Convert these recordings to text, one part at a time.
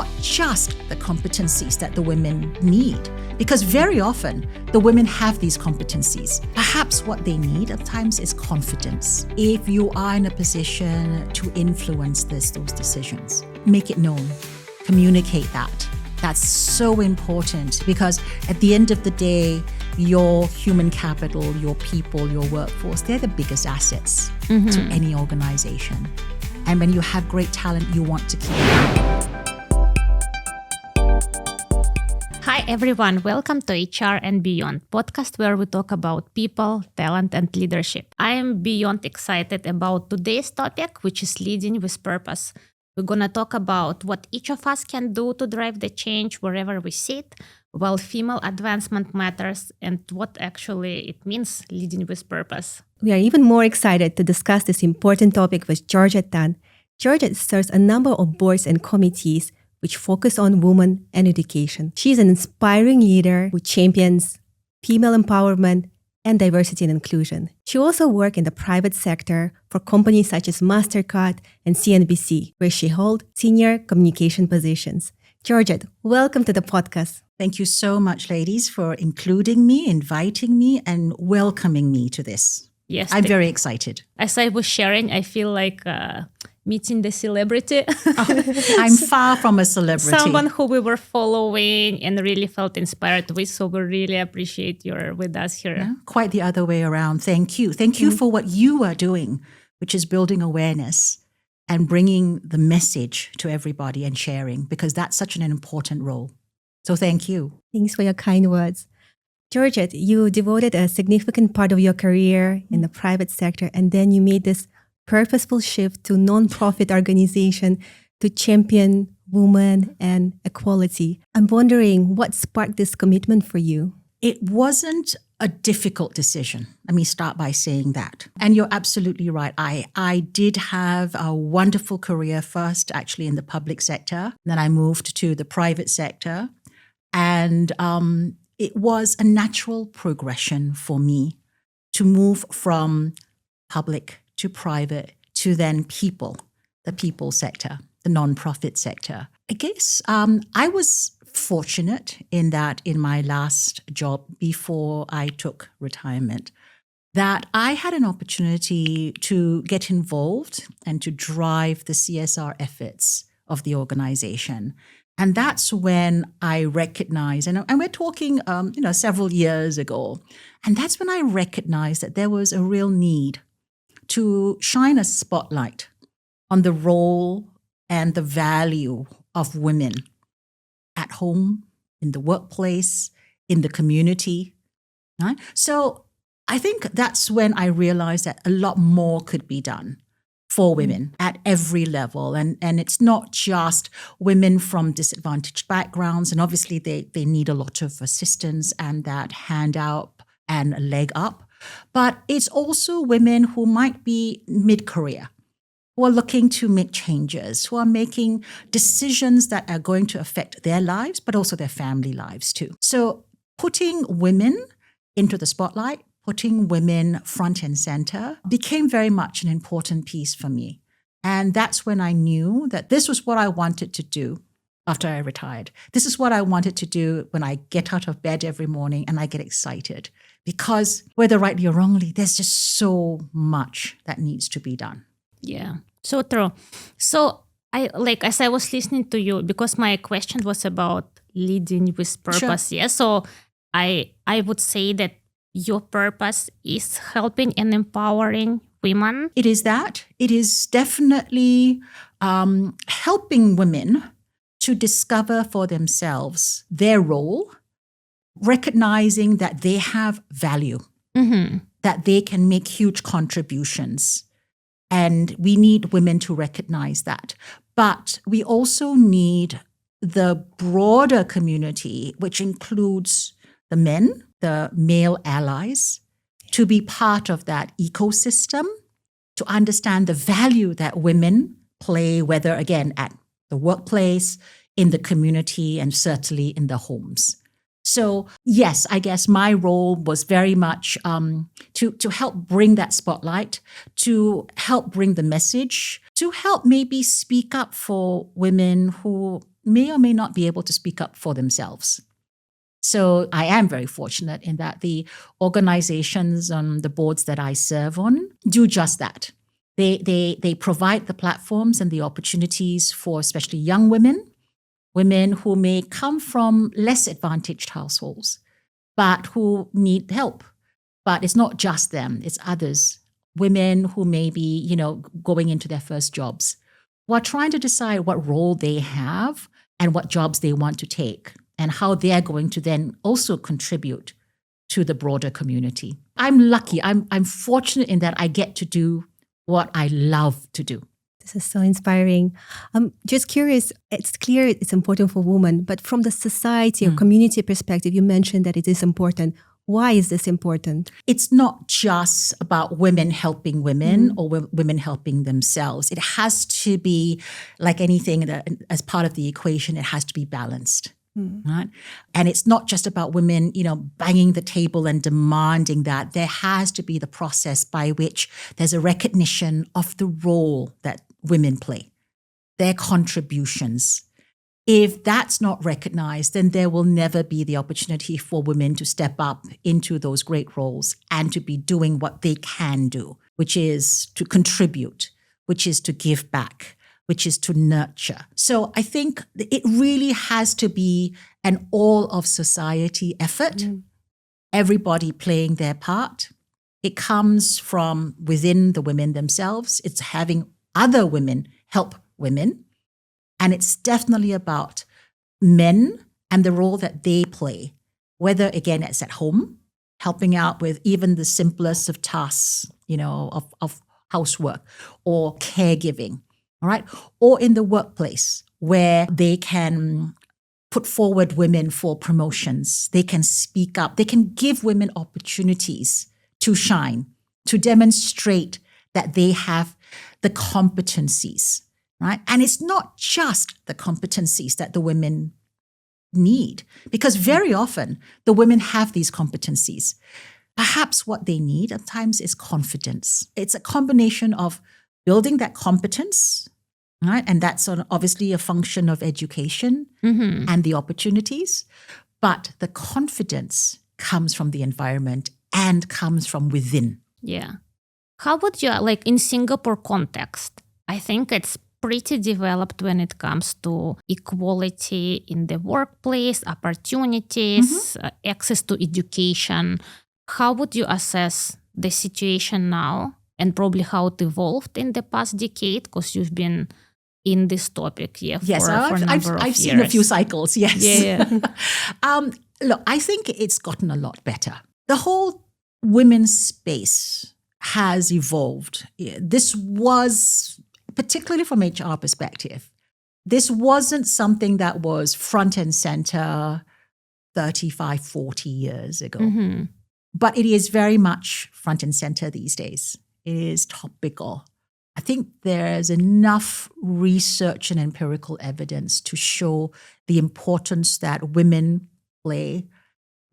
not just the competencies that the women need, because very often the women have these competencies. Perhaps what they need at times is confidence. If you are in a position to influence those decisions, make it known, communicate that. That's so important because at the end of the day, your human capital, your people, your workforce, they're the biggest assets to any organization. And when you have great talent, you want to keep it. Hi everyone, welcome to HR and Beyond, podcast where we talk about people, talent and leadership. I am beyond excited about today's topic, which is leading with purpose. We're going to talk about what each of us can do to drive the change wherever we sit, while female advancement matters, and what actually it means leading with purpose. We are even more excited to discuss this important topic with Georgette Tan. Georgette serves a number of boards and committees which focus on women and education. She is an inspiring leader who champions female empowerment and diversity and inclusion. She also works in the private sector for companies such as Mastercard and CNBC, where she holds senior communication positions. Georgette, welcome to the podcast. Thank you so much, ladies, for including me, inviting me, and welcoming me to this. Yes, I'm very excited. As I was sharing, I feel like meeting the celebrity. I'm far from a celebrity. Someone who we were following and really felt inspired with. So we really appreciate you're with us here. Yeah, quite the other way around. Thank you. Thank you for what you are doing, which is building awareness and bringing the message to everybody and sharing, because that's such an important role. So thank you. Thanks for your kind words. Georgette, you devoted a significant part of your career in the private sector, and then you made this purposeful shift to non-profit organization to champion women and equality. I'm wondering what sparked this commitment for you? It wasn't a difficult decision. Let me start by saying that. And you're absolutely right. I did have a wonderful career first, actually, in the public sector. Then I moved to the private sector. And it was a natural progression for me to move from public to private to then people, the people sector, the nonprofit sector. I guess I was fortunate in that in my last job before I took retirement, that I had an opportunity to get involved and to drive the CSR efforts of the organization. And that's when I recognized, and we're talking, several years ago, and that's when I recognized that there was a real need to shine a spotlight on the role and the value of women at home, in the workplace, in the community. Right? So I think that's when I realized that a lot more could be done for women at every level. And it's not just women from disadvantaged backgrounds. And obviously they need a lot of assistance and that hand up and a leg up. But it's also women who might be mid-career, who are looking to make changes, who are making decisions that are going to affect their lives, but also their family lives too. So putting women into the spotlight, putting women front and center became very much an important piece for me. And that's when I knew that this was what I wanted to do after I retired. This is what I wanted to do when I get out of bed every morning and I get excited. Because whether rightly or wrongly, there's just so much that needs to be done. Yeah, so true. So as I was listening to you, because my question was about leading with purpose. Sure. Yeah. So I would say that your purpose is helping and empowering women. It is that. It is definitely helping women to discover for themselves their role, recognizing that they have value, that they can make huge contributions. And we need women to recognize that. But we also need the broader community, which includes the men, the male allies, to be part of that ecosystem, to understand the value that women play, whether, again, at the workplace, in the community, and certainly in the homes. So yes, I guess my role was very much to help bring that spotlight, to help bring the message, to help maybe speak up for women who may or may not be able to speak up for themselves. So I am very fortunate in that the organizations on the boards that I serve on do just that. They provide the platforms and the opportunities for especially young women who may come from less advantaged households, but who need help. But it's not just them, it's others. Women who may be, going into their first jobs, who are trying to decide what role they have and what jobs they want to take, and how they're going to then also contribute to the broader community. I'm lucky, I'm fortunate in that I get to do what I love to do. This is so inspiring. I'm just curious, it's clear it's important for women, but from the society or community perspective, you mentioned that it is important. Why is this important? It's not just about women helping women or women helping themselves. It has to be, like anything as part of the equation, it has to be balanced. Right? And it's not just about women, banging the table and demanding that. There has to be the process by which there's a recognition of the role that women play, their contributions. If that's not recognized, then there will never be the opportunity for women to step up into those great roles and to be doing what they can do, which is to contribute, which is to give back, which is to nurture. So I think it really has to be an all of society effort, everybody playing their part. It comes from within the women themselves. It's having other women help women. And it's definitely about men and the role that they play, whether, again, it's at home, helping out with even the simplest of tasks, of housework or caregiving, all right? Or in the workplace where they can put forward women for promotions. They can speak up. They can give women opportunities to shine, to demonstrate that they have the competencies, right? And it's not just the competencies that the women need, because very often the women have these competencies. Perhaps what they need at times is confidence. It's a combination of building that competence, right? And that's obviously a function of education and the opportunities. But the confidence comes from the environment and comes from within. Yeah. How would you, in Singapore context, I think it's pretty developed when it comes to equality in the workplace, opportunities, access to education. How would you assess the situation now and probably how it evolved in the past decade? Because you've been in this topic for a number of years. I've seen a few cycles, yes. Yeah. Look, I think it's gotten a lot better. The whole women's space has evolved. This was, particularly from HR perspective, this wasn't something that was front and center 35, 40 years ago. But it is very much front and center these days. It is topical. I think there's enough research and empirical evidence to show the importance that women play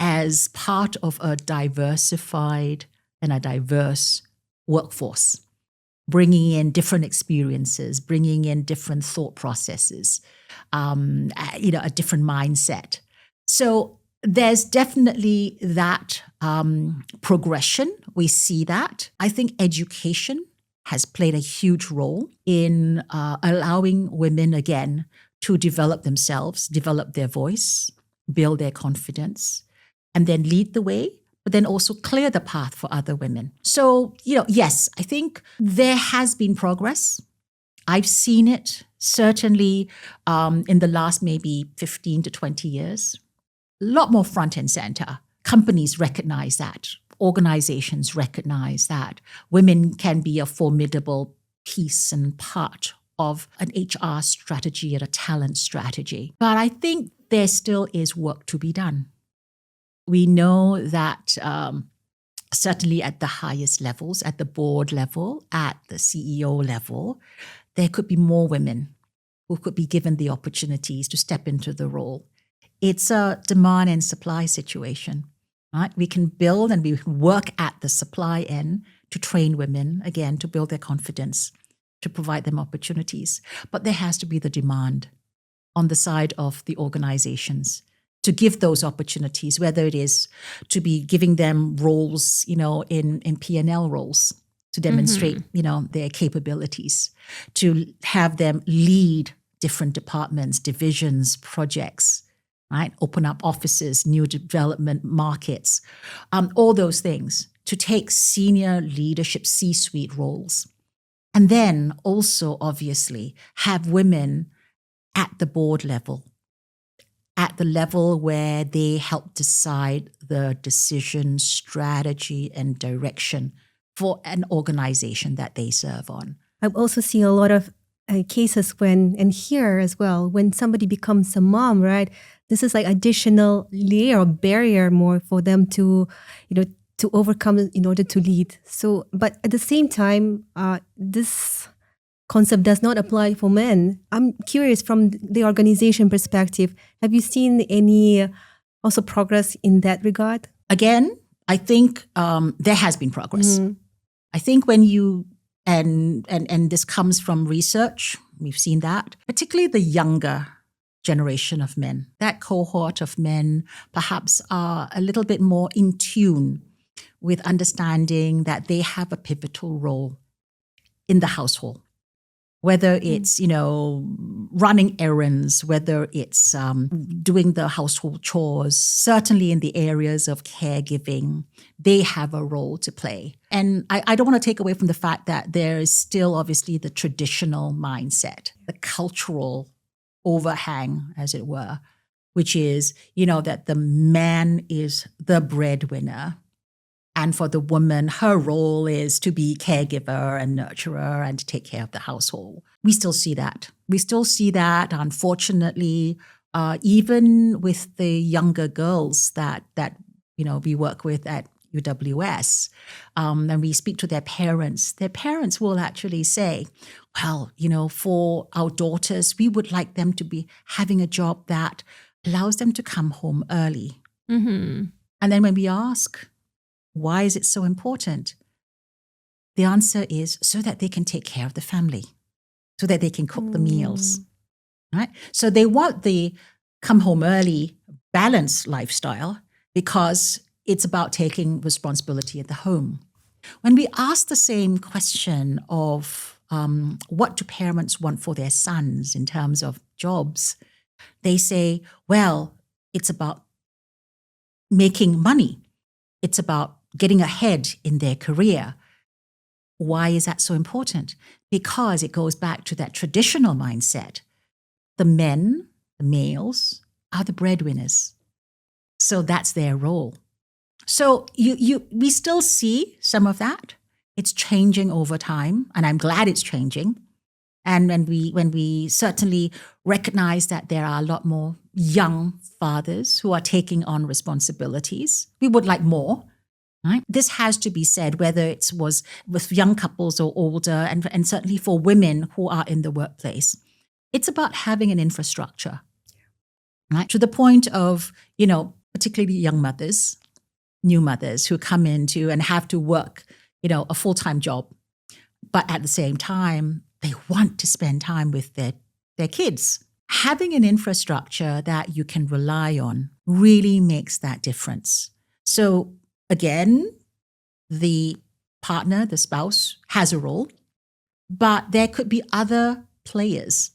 as part of a diversified and a diverse workforce, bringing in different experiences, bringing in different thought processes, a different mindset. So there's definitely that progression. We see that. I think education has played a huge role in allowing women, again, to develop themselves, develop their voice, build their confidence, and then lead the way, but then also clear the path for other women. So, yes, I think there has been progress. I've seen it certainly in the last maybe 15 to 20 years. A lot more front and center. Companies recognize that. Organizations recognize that. Women can be a formidable piece and part of an HR strategy and a talent strategy. But I think there still is work to be done. We know that certainly at the highest levels, at the board level, at the CEO level, there could be more women who could be given the opportunities to step into the role. It's a demand and supply situation, right? We can build and we can work at the supply end to train women, again, to build their confidence, to provide them opportunities. But there has to be the demand on the side of the organizations to give those opportunities, whether it is to be giving them roles, in P&L roles to demonstrate, their capabilities, to have them lead different departments, divisions, projects, right? Open up offices, new development markets, all those things, to take senior leadership C-suite roles. And then also, obviously, have women at the board level, at the level where they help decide the decision, strategy, and direction for an organization that they serve on. I've also seen a lot of cases and here as well, when somebody becomes a mom, right? This is like additional layer or barrier more for them to overcome in order to lead. So, but at the same time, this concept does not apply for men. I'm curious from the organization perspective, have you seen any also progress in that regard? Again, I think there has been progress. Mm-hmm. I think when you, and this comes from research, we've seen that, particularly the younger generation of men, that cohort of men perhaps are a little bit more in tune with understanding that they have a pivotal role in the household. Whether it's, running errands, whether it's doing the household chores, certainly in the areas of caregiving, they have a role to play. And I don't want to take away from the fact that there is still obviously the traditional mindset, the cultural overhang, as it were, which is, that the man is the breadwinner. And for the woman, her role is to be caregiver and nurturer and to take care of the household. We still see that. We still see that, unfortunately, even with the younger girls that we work with at UWS, and we speak to their parents will actually say, well, for our daughters, we would like them to be having a job that allows them to come home early. Mm-hmm. And then when we ask, why is it so important? The answer is so that they can take care of the family, so that they can cook the meals, right? So they want the come home early, balanced lifestyle because it's about taking responsibility at the home. When we ask the same question of what do parents want for their sons in terms of jobs, they say, well, it's about making money. It's about getting ahead in their career. Why is that so important? Because it goes back to that traditional mindset. The men, the males, are the breadwinners. So that's their role. So we still see some of that. It's changing over time, and I'm glad it's changing. And when we certainly recognize that there are a lot more young fathers who are taking on responsibilities, we would like more. Right? This has to be said, whether it was with young couples or older, and certainly for women who are in the workplace. It's about having an infrastructure, right? To the point of, particularly young mothers, new mothers who come into and have to work, a full-time job. But at the same time, they want to spend time with their kids. Having an infrastructure that you can rely on really makes that difference. So again, the partner, the spouse, has a role, but there could be other players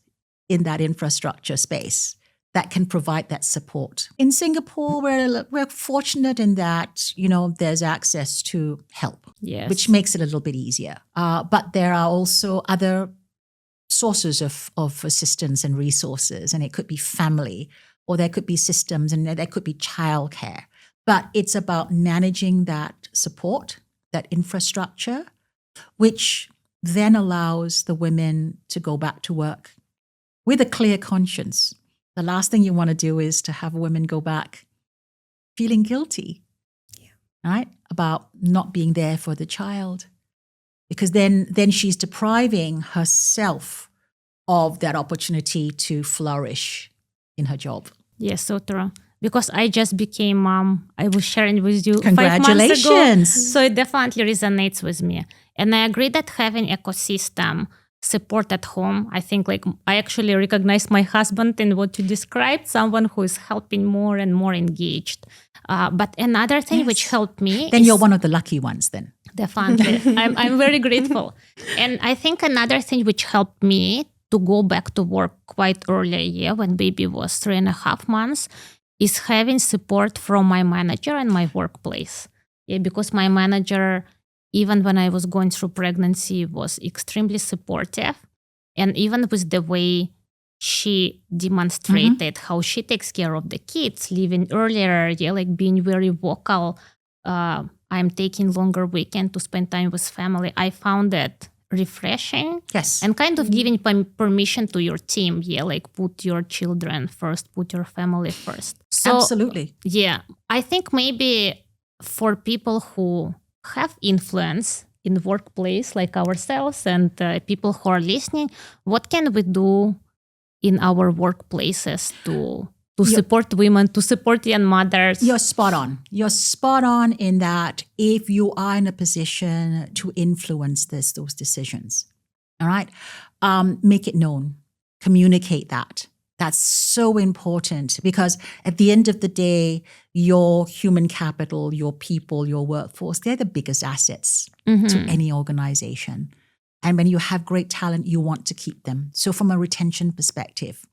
in that infrastructure space that can provide that support. In Singapore, we're fortunate in that, there's access to help, yes, which makes it a little bit easier. But there are also other sources of assistance and resources, and it could be family, or there could be systems, and there could be childcare. But it's about managing that support, that infrastructure, which then allows the women to go back to work with a clear conscience. The last thing you want to do is to have women go back feeling guilty, right, about not being there for the child. Because then she's depriving herself of that opportunity to flourish in her job. Yes, so true. Because I just became mom. I was sharing with you 5 Congratulations. months ago. So it definitely resonates with me. And I agree that having ecosystem support at home, I think like I actually recognize my husband in what you described, someone who is helping more and more engaged. But another thing which helped me Then is you're one of the lucky ones then. definitely. I'm very grateful. And I think another thing which helped me to go back to work quite early, when baby was 3.5 months, is having support from my manager and my workplace. Yeah, because my manager, even when I was going through pregnancy, was extremely supportive. And even with the way she demonstrated how she takes care of the kids, leaving earlier, like being very vocal, I'm taking longer weekend to spend time with family. I found that refreshing. Yes. And kind of giving permission to your team. Yeah, like put your children first, put your family first. So, Absolutely. yeah, I think maybe for people who have influence in the workplace like ourselves and people who are listening, what can we do in our workplaces to support women, to support young mothers? You're spot on. You're spot on in that if you are in a position to influence those decisions, all right, make it known, communicate that. That's so important because at the end of the day, your human capital, your people, your workforce, they're the biggest assets to any organization. And when you have great talent, you want to keep them. So from a retention perspective,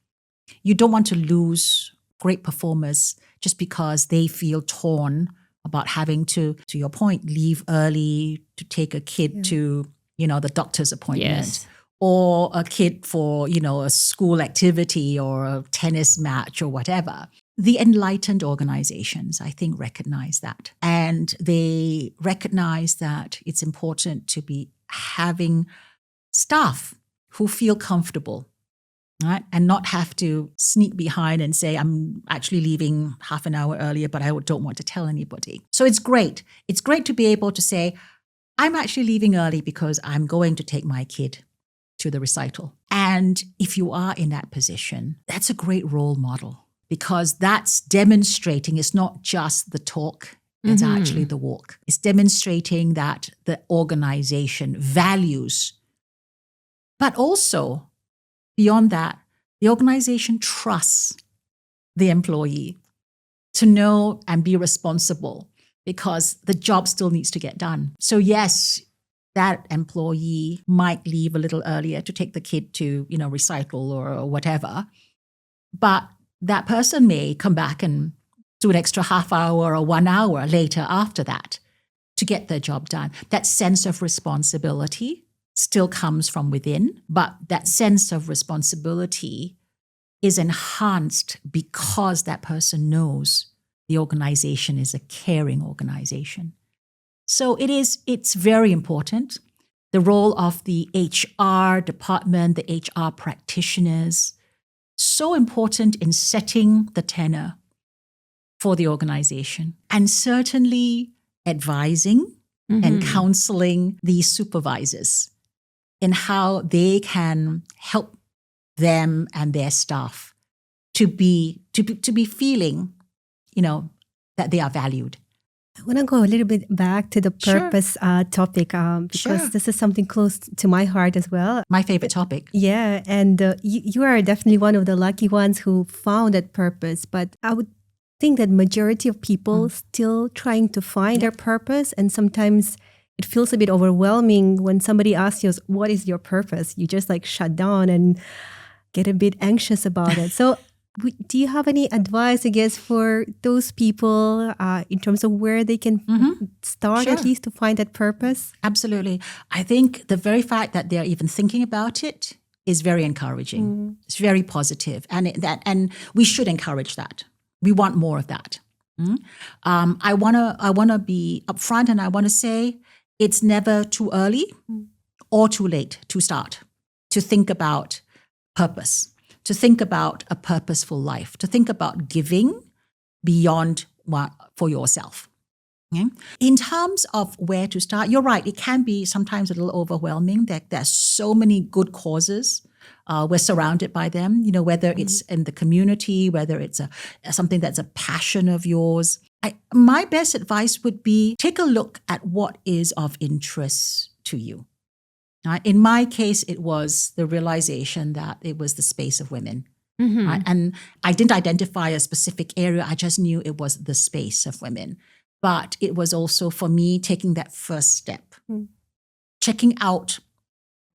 you don't want to lose great performers just because they feel torn about having to your point, leave early to take a kid to, the doctor's appointment. Yes. Or a kid for, a school activity or a tennis match or whatever. The enlightened organizations, I think, recognize that. And they recognize that it's important to be having staff who feel comfortable, right? And not have to sneak behind and say, I'm actually leaving half an hour earlier, but I don't want to tell anybody. So it's great. It's great to be able to say, I'm actually leaving early because I'm going to take my kid to the recital. And if you are in that position, that's a great role model because that's demonstrating it's not just the talk, it's actually the walk. It's demonstrating that the organization values, but also beyond that, the organization trusts the employee to know and be responsible because the job still needs to get done. So yes, that employee might leave a little earlier to take the kid to, recital or whatever. But that person may come back and do an extra half hour or 1 hour later after that to get their job done. That sense of responsibility still comes from within, but that sense of responsibility is enhanced because that person knows the organization is a caring organization. So it's very important. The role of the HR department, the HR practitioners, so important in setting the tenor for the organization and certainly advising and counseling the supervisors in how they can help them and their staff to be feeling, that they are valued. I want to go a little bit back to the purpose topic because this is something close to my heart as well. My favorite topic. Yeah, and you are definitely one of the lucky ones who found that purpose. But I would think that majority of people still trying to find their purpose, and sometimes it feels a bit overwhelming when somebody asks you, what is your purpose? You just like shut down and get a bit anxious about it. So do you have any advice, I guess, for those people in terms of where they can start at least to find that purpose? Absolutely. I think the very fact that they're even thinking about it is very encouraging. It's very positive, and we should encourage that. We want more of that. I wanna be upfront, and I want to say it's never too early or too late to start to think about purpose. To think about a purposeful life, to think about giving beyond for yourself. Okay? In terms of where to start, you're right, it can be sometimes a little overwhelming that there's so many good causes We're surrounded by them, whether it's in the community, whether it's something that's a passion of yours. My best advice would be take a look at what is of interest to you. Right? In my case, it was the realization that it was the space of women. Right? And I didn't identify a specific area. I just knew it was the space of women. But it was also for me taking that first step, checking out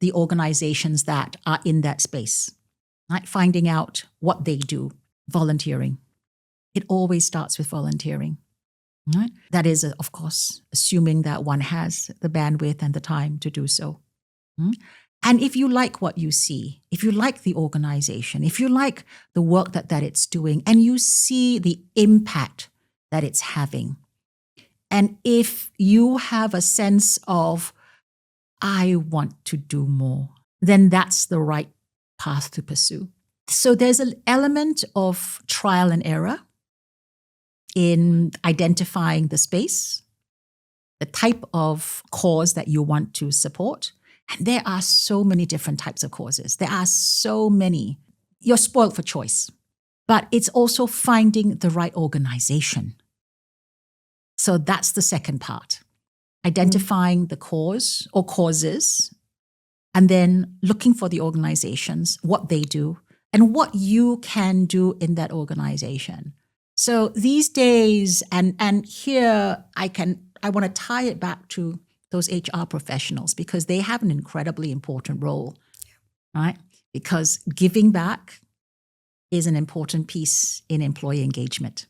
the organizations that are in that space, right? Finding out what they do, volunteering. It always starts with volunteering. Right? That is, of course, assuming that one has the bandwidth and the time to do so. And if you like what you see, if you like the organization, if you like the work that it's doing, and you see the impact that it's having, and if you have a sense of, I want to do more, then that's the right path to pursue. So there's an element of trial and error in identifying the space, the type of cause that you want to support. And there are so many different types of causes. There are so many. You're spoiled for choice. But it's also finding the right organization. So that's the second part. Identifying the cause or causes, and then looking for the organizations, what they do, and what you can do in that organization. So these days, and here I want to tie it back to those HR professionals, because they have an incredibly important role, right? Because giving back is an important piece in employee engagement.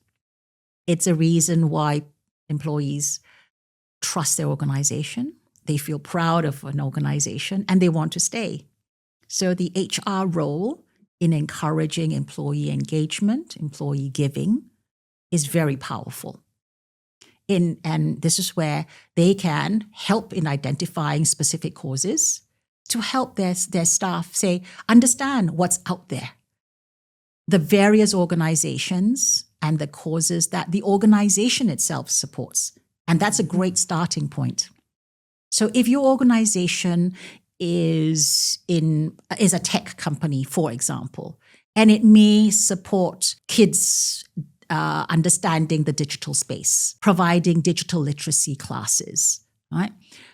It's a reason why employees trust their organization, they feel proud of an organization, and they want to stay. So the HR role in encouraging employee engagement, employee giving, is very powerful. And this is where they can help in identifying specific causes to help their staff understand what's out there, the various organizations and the causes that the organization itself supports. And that's a great starting point. So if your organization is a tech company, for example, and it may support kids understanding the digital space, providing digital literacy classes, right?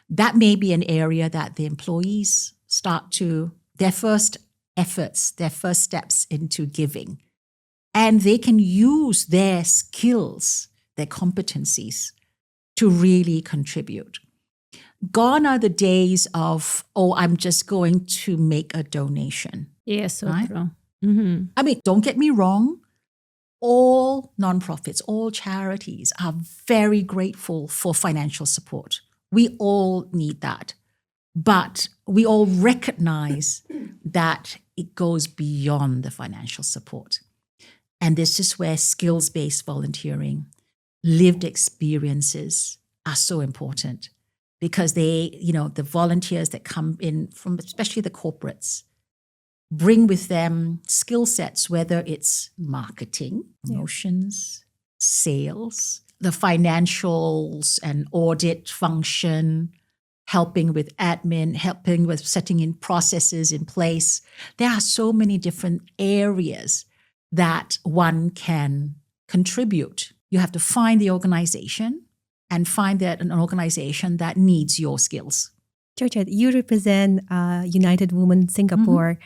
That may be an area that the employees start to, their first efforts, their first steps into giving. And they can use their skills, their competencies to really contribute. Gone are the days of, I'm just going to make a donation. Yes, so right? true. I mean, don't get me wrong. All nonprofits, all charities are very grateful for financial support. We all need that. But we all recognize that it goes beyond the financial support. And this is where skills-based volunteering, lived experiences are so important, because they, the volunteers that come in from especially the corporates, bring with them skill sets, whether it's marketing, promotions, sales, the financials and audit function, helping with admin, helping with setting in processes in place. There are so many different areas that one can contribute. You have to find the organization and find that an organization that needs your skills. Georgette, you represent United Women Singapore.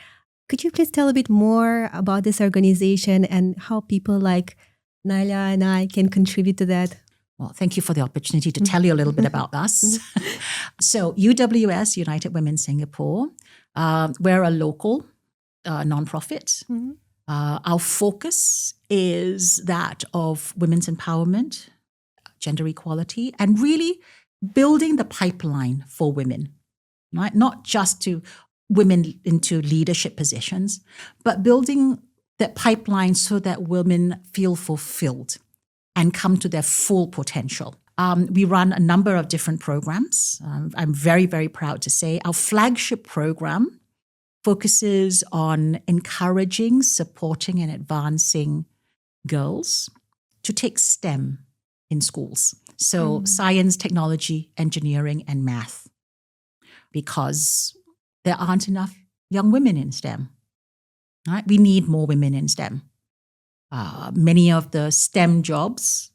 Could you please tell a bit more about this organization and how people like Naila and I can contribute to that? Well, thank you for the opportunity to tell you a little bit about us. So UWS, United Women Singapore, we're a local nonprofit. Our focus is that of women's empowerment, gender equality, and really building the pipeline for women, right? Not just to women into leadership positions, but building that pipeline so that women feel fulfilled and come to their full potential. We run a number of different programs. I'm very, very proud to say our flagship program focuses on encouraging, supporting, and advancing girls to take STEM in schools. So science, technology, engineering, and math. Because there aren't enough young women in STEM. Right? We need more women in STEM. Many of the STEM jobs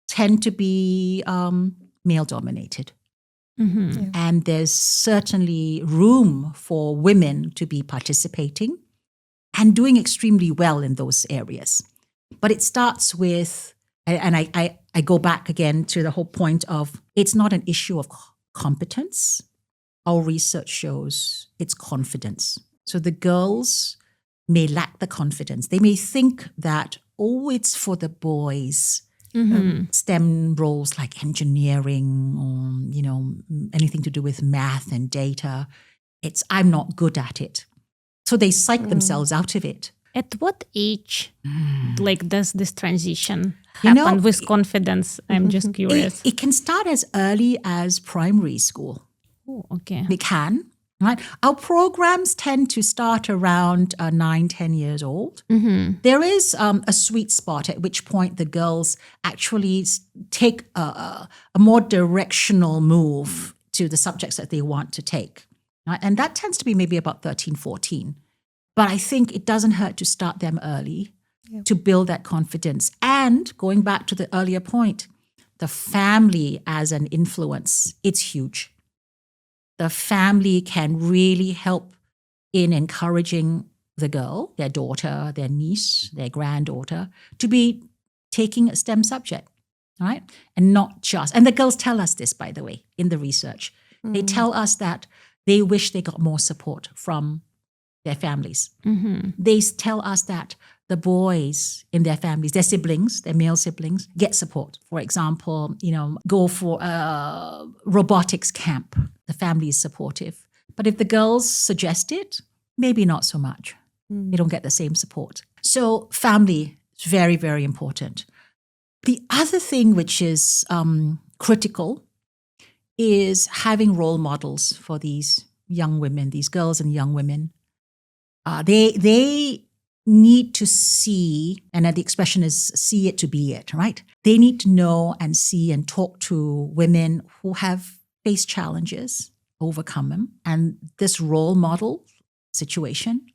tend to be male-dominated. And there's certainly room for women to be participating and doing extremely well in those areas. But it starts with, and I go back again to the whole point of, it's not an issue of competence. Our research shows it's confidence. So the girls may lack the confidence. They may think that, it's for the boys. STEM roles like engineering or, anything to do with math and data. I'm not good at it. So they psych themselves out of it. At what age does this transition happen with confidence? I'm just curious. It can start as early as primary school. Oh, okay. It can. Right? Our programs tend to start around 9, 10 years old. There is a sweet spot at which point the girls actually take a more directional move to the subjects that they want to take. Right? And that tends to be maybe about 13, 14. But I think it doesn't hurt to start them early to build that confidence. And going back to the earlier point, the family as an influence, it's huge. The family can really help in encouraging the girl, their daughter, their niece, their granddaughter, to be taking a STEM subject, right? And not just, and the girls tell us this, by the way, in the research. They tell us that they wish they got more support from their families. They tell us that the boys in their families, their siblings, their male siblings, get support. For example, go for a robotics camp. The family is supportive. But if the girls suggest it, maybe not so much. They don't get the same support. So family is very, very important. The other thing which is critical is having role models for these young women, these girls and young women. They need to see, and the expression is see it to be it, right? They need to know and see and talk to women who have faced challenges, overcome them. And this role model situation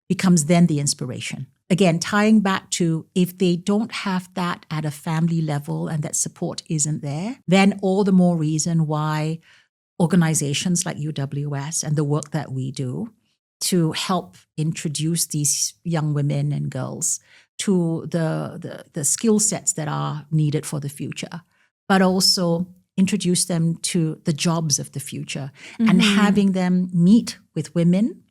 becomes then the inspiration. Again, tying back to if they don't have that at a family level and that support isn't there, then all the more reason why organizations like UWS and the work that we do to help introduce these young women and girls to the skill sets that are needed for the future, but also introduce them to the jobs of the future and having them meet with women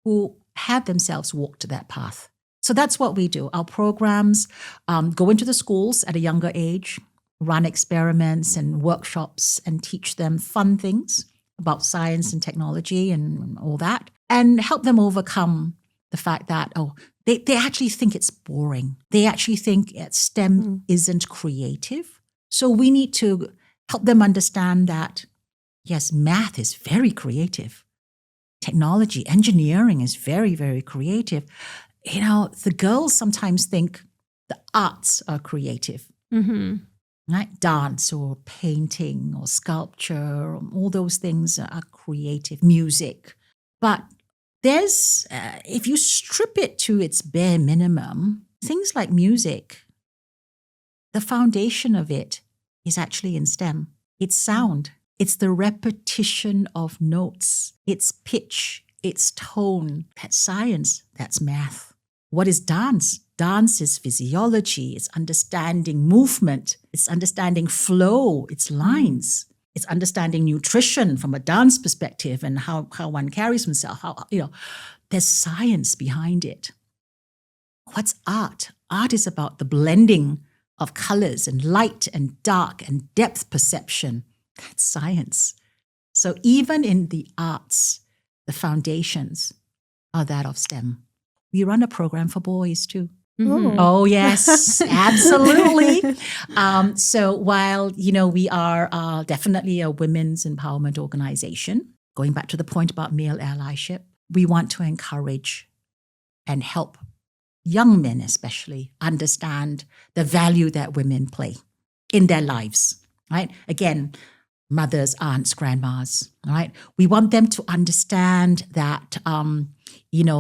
who have themselves walked that path. So that's what we do. Our programs go into the schools at a younger age, run experiments and workshops and teach them fun things about science and technology and all that, and help them overcome the fact that, they actually think it's boring. They actually think STEM isn't creative. So we need to help them understand that, yes, math is very creative. Technology, engineering is very, very creative. The girls sometimes think the arts are creative. Right? Dance or painting or sculpture, all those things are creative, music. But there's, if you strip it to its bare minimum, things like music, the foundation of it is actually in STEM. It's sound. It's the repetition of notes. It's pitch. It's tone. That's science. That's math. What is dance? Dance is physiology. It's understanding movement. It's understanding flow. It's lines. It's understanding nutrition from a dance perspective and how one carries himself. There's science behind it. What's art? Art is about the blending of colors and light and dark and depth perception. That's science. So even in the arts, the foundations are that of STEM. We run a program for boys too. Oh, yes, absolutely. So while, we are definitely a women's empowerment organization, going back to the point about male allyship, we want to encourage and help young men especially understand the value that women play in their lives, right? Again, mothers, aunts, grandmas, right? We want them to understand that,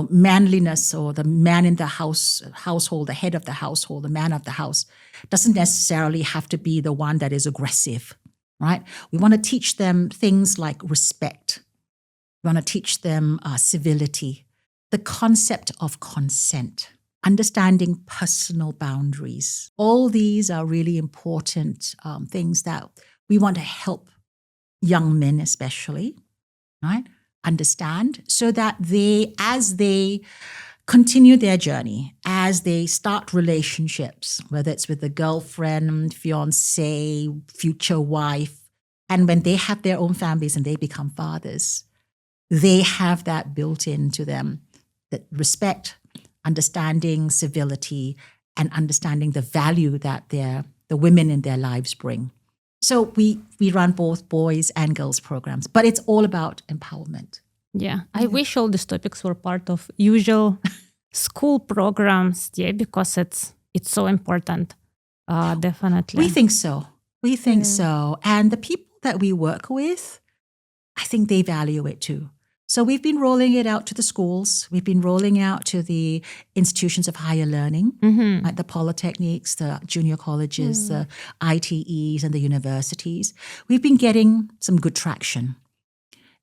manliness, or the man in the household, the head of the household, the man of the house, doesn't necessarily have to be the one that is aggressive, right? We want to teach them things like respect. We want to teach them civility, the concept of consent, understanding personal boundaries. All these are really important things that we want to help young men especially, right, understand, so that as they continue their journey, as they start relationships, whether it's with a girlfriend, fiance, future wife, and when they have their own families and they become fathers, they have that built into them, that respect, understanding civility, and understanding the value that the women in their lives bring. So we run both boys and girls programs, but it's all about empowerment. Yeah, I wish all these topics were part of usual school programs, because it's so important, definitely. We think so. So. And the people that we work with, I think they value it too. So we've been rolling it out to the schools. We've been rolling out to the institutions of higher learning, like the polytechnics, the junior colleges, the ITEs, and the universities. We've been getting some good traction.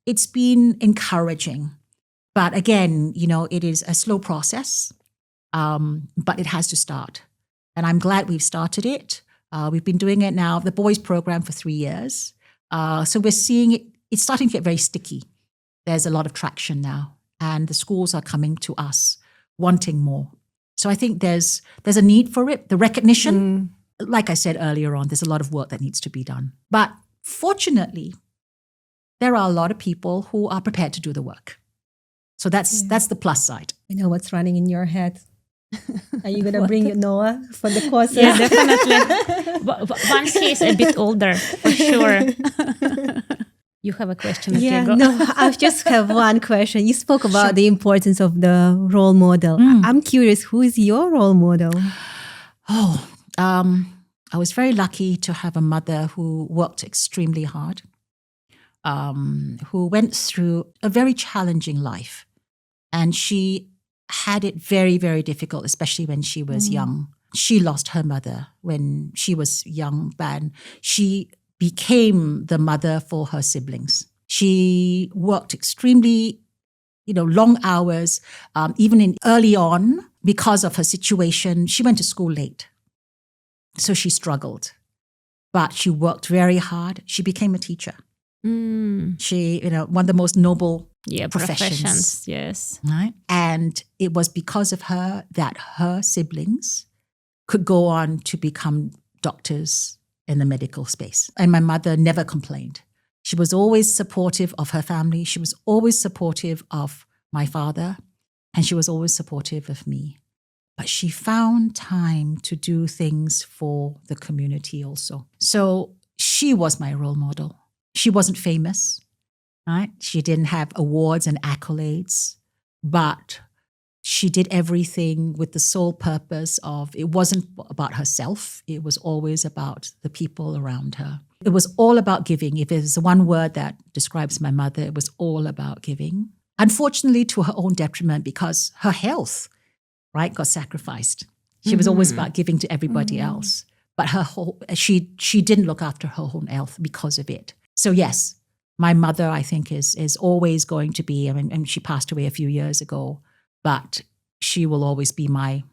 It's been encouraging. But again, it is a slow process, but it has to start. And I'm glad we've started it. We've been doing it now, the boys program, for 3 years. So we're seeing it's starting to get very sticky. There's a lot of traction now, and the schools are coming to us wanting more. So I think there's a need for it. The recognition, like I said earlier on, there's a lot of work that needs to be done. But fortunately, there are a lot of people who are prepared to do the work. So that's the plus side. I know what's running in your head. Are you going to bring Noah for the courses? Yeah, definitely. Once he's a bit older, for sure. You have a question? I just have one question. You spoke about the importance of the role model. I'm curious, who is your role model? I was very lucky to have a mother who worked extremely hard, who went through a very challenging life. And she had it very, very difficult, especially when she was young. She lost her mother when she was young, and she became the mother for her siblings. She worked extremely, long hours, even early on, because of her situation. She went to school late. So she struggled, but she worked very hard. She became a teacher. She, one of the most noble professions. Yes. Right? And it was because of her that her siblings could go on to become doctors in the medical space. And my mother never complained. She was always supportive of her family. She was always supportive of my father. And she was always supportive of me. But she found time to do things for the community also. So she was my role model. She wasn't famous, right? She didn't have awards and accolades, but she did everything with the sole purpose of, it wasn't about herself. It was always about the people around her. It was all about giving. If there's one word that describes my mother, it was all about giving. Unfortunately, to her own detriment, because her health, right, got sacrificed. She was always about giving to everybody else. But she didn't look after her own health because of it. So yes, my mother, I think, is always going to be, and she passed away a few years ago, but she will always be my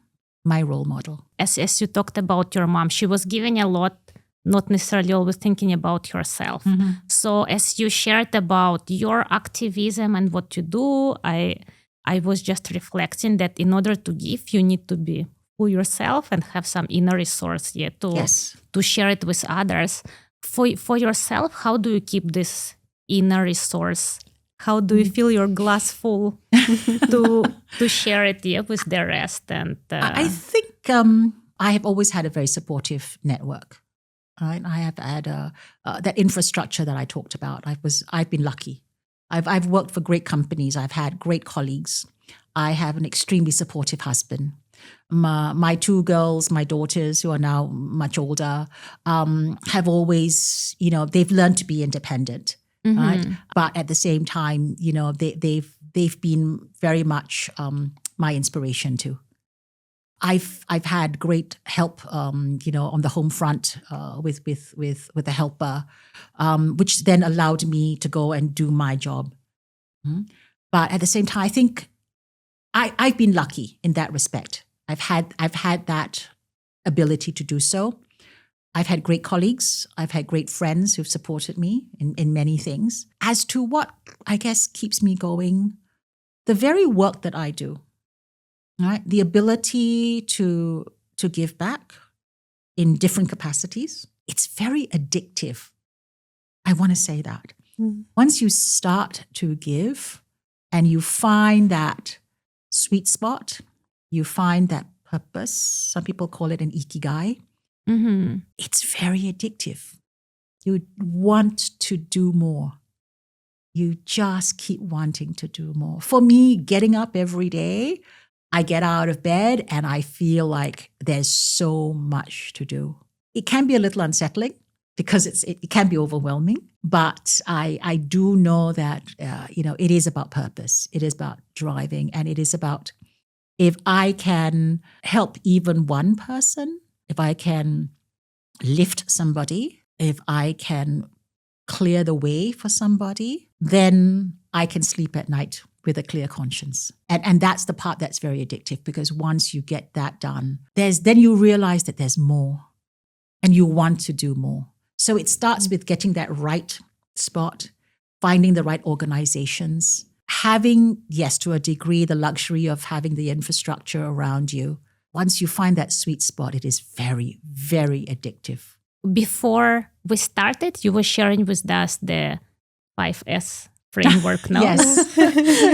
role model. As you talked about your mom, she was giving a lot, not necessarily always thinking about herself. So as you shared about your activism and what you do, I was just reflecting that in order to give, you need to be who yourself and have some inner resource to share it with others. For yourself, how do you keep this inner resource? How do you feel your glass full to share it with the rest? And I think I have always had a very supportive network. Right? I have had that infrastructure that I talked about. I've been lucky. I've worked for great companies. I've had great colleagues. I have an extremely supportive husband. My two girls, my daughters, who are now much older, have always, they've learned to be independent, right? But at the same time, they've been very much my inspiration too. I've had great help, on the home front with a helper, which then allowed me to go and do my job. But at the same time, I think I've been lucky in that respect. I've had that ability to do so. I've had great colleagues. I've had great friends who've supported me in many things. As to what I guess keeps me going, the very work that I do, right? The ability to give back in different capacities. It's very addictive. I want to say that. Once you start to give and you find that sweet spot, you find that purpose. Some people call it an ikigai. It's very addictive. You want to do more. You just keep wanting to do more. For me, getting up every day, I get out of bed and I feel like there's so much to do. It can be a little unsettling because it can be overwhelming, but I do know that, it is about purpose. It is about driving, and it is about, if I can help even one person, if I can lift somebody, if I can clear the way for somebody, then I can sleep at night with a clear conscience. And that's the part that's very addictive, because once you get that done, then you realize that there's more and you want to do more. So it starts with getting that right spot, finding the right organizations, having, yes, to a degree, the luxury of having the infrastructure around you. Once you find that sweet spot, it is very, very addictive. Before we started, you were sharing with us the 5S framework now. Yes.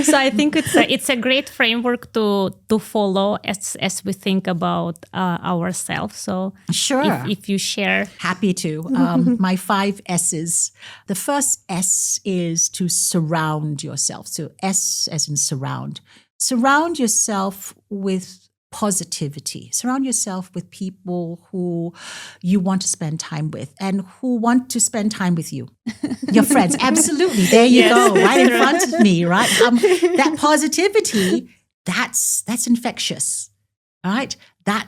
So I think it's a great framework to follow as we think about ourselves. So sure, if you share. Happy to. My 5 S's. The first S is to surround yourself. So S as in surround. Surround yourself with positivity. Surround yourself with people who you want to spend time with and who want to spend time with you. Your friends. Absolutely. There you go. Right in front of me, right? That positivity, that's infectious, right? That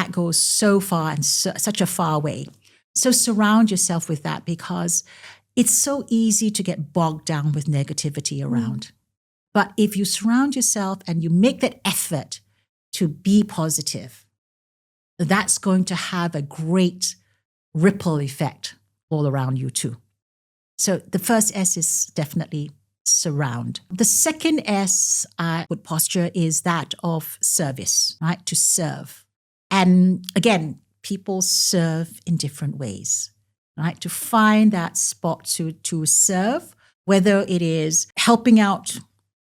goes so far and such a far way. So surround yourself with that, because it's so easy to get bogged down with negativity around. But if you surround yourself and you make that effort to be positive, that's going to have a great ripple effect all around you too. So the first S is definitely surround. The second S I would posture is that of service, right? To serve. And again, people serve in different ways, right? To find that spot to serve, whether it is helping out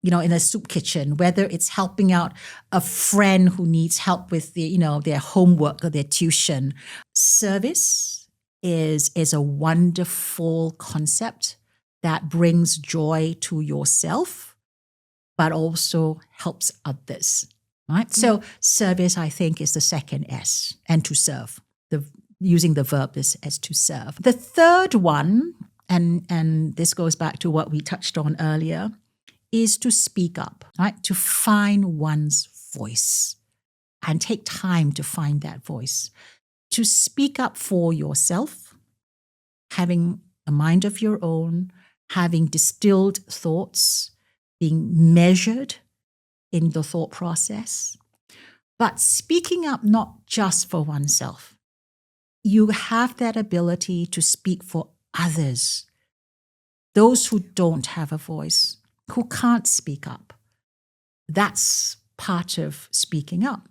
in a soup kitchen, whether it's helping out a friend who needs help with their homework or their tuition. Service is a wonderful concept that brings joy to yourself, but also helps others, right? So service, I think, is the second S, and to serve, using the verb as to serve. The third one, and this goes back to what we touched on earlier, is to speak up, right? To find one's voice and take time to find that voice. To speak up for yourself, having a mind of your own, having distilled thoughts, being measured in the thought process, but speaking up not just for oneself. You have that ability to speak for others, those who don't have a voice, who can't speak up. That's part of speaking up.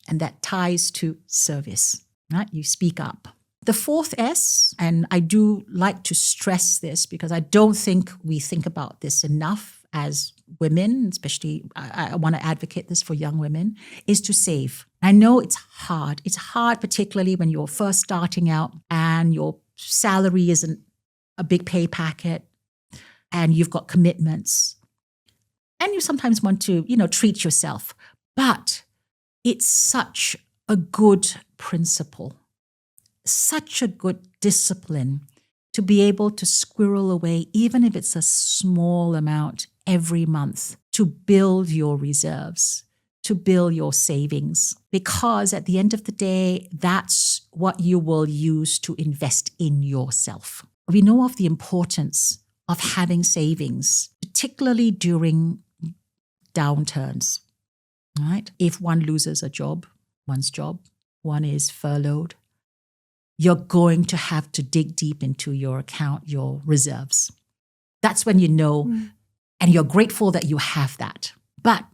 And that ties to service, right? You speak up. The fourth S, and I do like to stress this because I don't think we think about this enough as women, especially I want to advocate this for young women, is to save. I know it's hard. It's hard, particularly when you're first starting out and your salary isn't a big pay packet, and you've got commitments, and you sometimes want to, treat yourself. But it's such a good principle, such a good discipline to be able to squirrel away, even if it's a small amount every month, to build your reserves, to build your savings. Because at the end of the day, that's what you will use to invest in yourself. We know of the importance of having savings, particularly during downturns, right? If one loses one's job, one is furloughed, you're going to have to dig deep into your account, your reserves. That's when you know, and you're grateful that you have that. But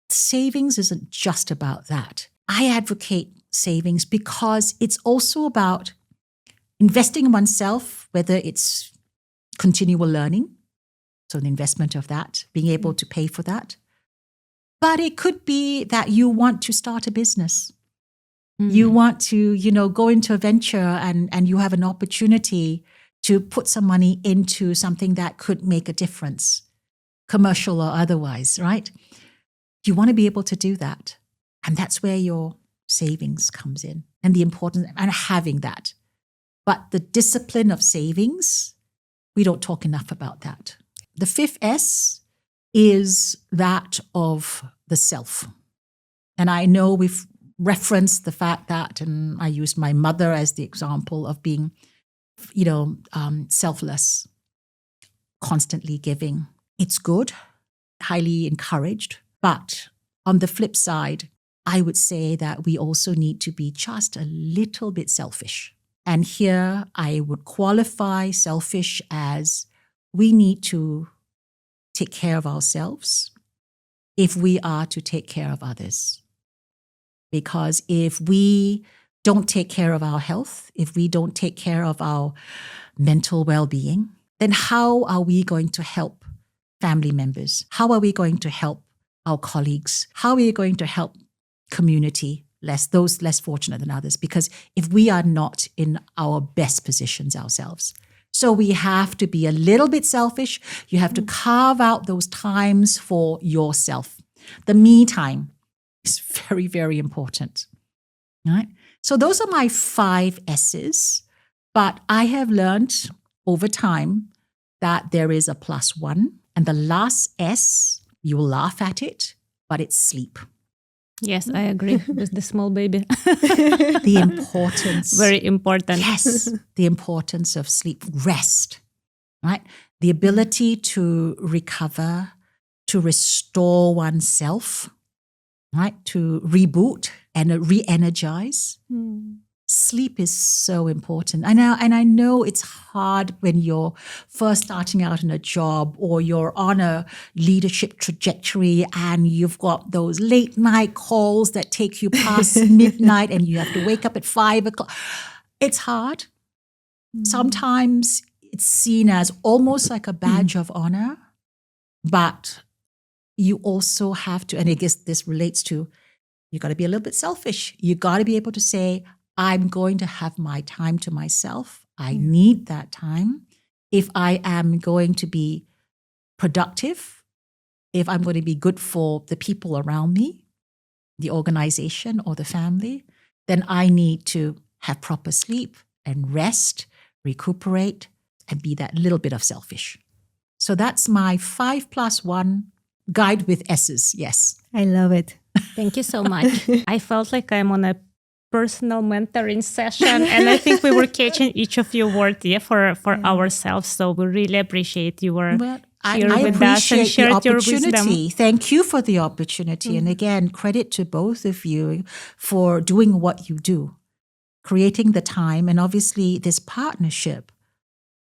savings isn't just about that. I advocate savings because it's also about investing in oneself, whether it's continual learning, so the investment of that, being able to pay for that. But it could be that you want to start a business. You want to, go into a venture and you have an opportunity to put some money into something that could make a difference, commercial or otherwise, right? You want to be able to do that. And that's where your savings comes in and the importance and having that. But the discipline of savings, we don't talk enough about that. The fifth S is that of the self. And I know we've referenced the fact that, and I used my mother as the example of being, selfless, constantly giving. It's good, highly encouraged. But on the flip side, I would say that we also need to be just a little bit selfish. And here I would qualify selfish as we need to take care of ourselves if we are to take care of others. Because if we don't take care of our health, if we don't take care of our mental well-being, then how are we going to help family members? How are we going to help our colleagues? How are we going to help community, those less fortunate than others? Because if we are not in our best positions ourselves. So we have to be a little bit selfish. You have to carve out those times for yourself. The me time is very, very important, right? So those are my 5 S's, but I have learned over time that there is a +1, and the last S, you will laugh at it, but it's sleep. Yes, I agree with the small baby. The importance. Very important. Yes, the importance of sleep, rest, right? The ability to recover, to restore oneself, right? To reboot and re-energize. Sleep is so important. And I know it's hard when you're first starting out in a job or you're on a leadership trajectory and you've got those late night calls that take you past midnight and you have to wake up at 5 o'clock. It's hard. Sometimes it's seen as almost like a badge of honor, but you also have to, and I guess this relates to, you got to be a little bit selfish. You got to be able to say, I'm going to have my time to myself. I need that time. If I am going to be productive, if I'm going to be good for the people around me, the organization or the family, then I need to have proper sleep and rest, recuperate, and be that little bit of selfish. So that's my 5+1 guide with S's. Yes. I love it. Thank you so much. I felt like I'm on a personal mentoring session, and I think we were catching each of your words for ourselves. So we really appreciate you were here with us and shared your wisdom. Thank you for the opportunity. And again, credit to both of you for doing what you do, creating the time. And obviously this partnership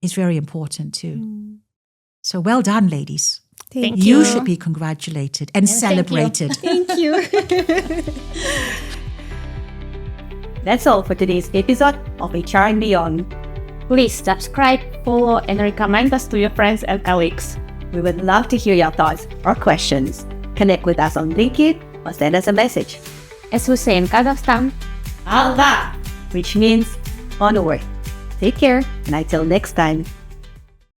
is very important too. So well done, ladies. Thank you. You should be congratulated and celebrated. Thank you. That's all for today's episode of HR and Beyond. Please subscribe, follow, and recommend us to your friends and colleagues. We would love to hear your thoughts or questions. Connect with us on LinkedIn or send us a message. As we say in Kazakhstan, Allah, which means onward. Take care, and until next time.